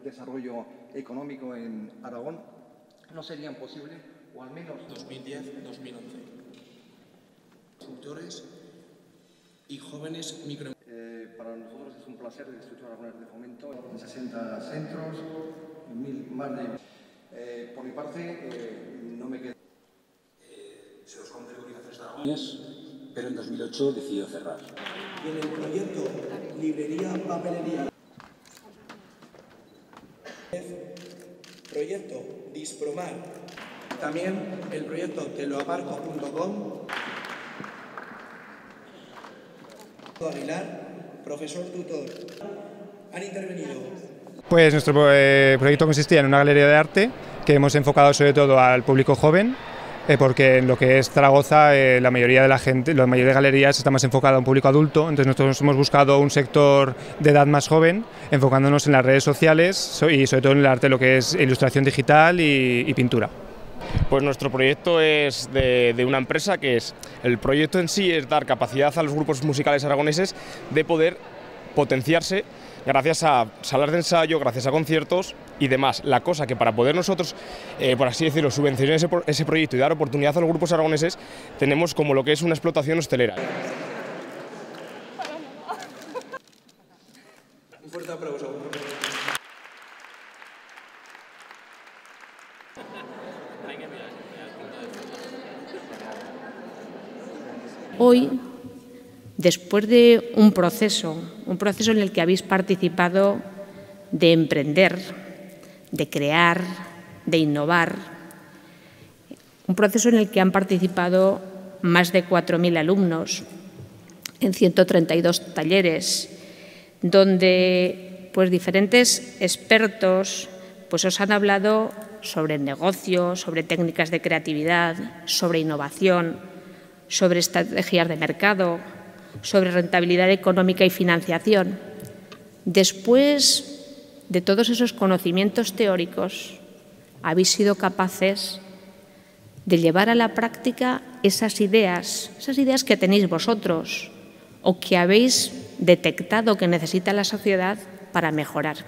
desarrollo económico en Aragón no serían posibles, o al menos 2010-2011. Productores y jóvenes micro. Para nosotros es un placer el Instituto Aragonés de Fomento, en 60 centros, más de... por mi parte, no me queda... Se os conoce Comunicaciones de Aragón, pero en 2008 decidió cerrar. Y en el proyecto Librería Papelería. Proyecto Dispromar. También el proyecto teloaparco.com. Aguilar, profesor tutor. Han intervenido. Pues nuestro proyecto consistía en una galería de arte que hemos enfocado sobre todo al público joven, porque en lo que es Zaragoza la mayoría de la gente, la mayoría de galerías está más enfocada a un público adulto, entonces nosotros hemos buscado un sector de edad más joven, enfocándonos en las redes sociales y sobre todo en el arte, lo que es ilustración digital y pintura. Pues nuestro proyecto es de una empresa que es, el proyecto en sí es dar capacidad a los grupos musicales aragoneses de poder potenciarse gracias a salas de ensayo, gracias a conciertos y demás. La cosa que para poder nosotros, por así decirlo, subvencionar ese proyecto y dar oportunidad a los grupos aragoneses, tenemos como lo que es una explotación hostelera. Un fuerte aplauso. Hoy, después de un proceso en el que habéis participado de emprender, de crear, de innovar, un proceso en el que han participado más de 4.000 alumnos en 132 talleres, donde pues, diferentes expertos pues, os han hablado sobre negocio, sobre técnicas de creatividad, sobre innovación, sobre estrategias de mercado, sobre rentabilidad económica y financiación. Después de todos esos conocimientos teóricos, habéis sido capaces de llevar a la práctica esas ideas que tenéis vosotros o que habéis detectado que necesita la sociedad para mejorar.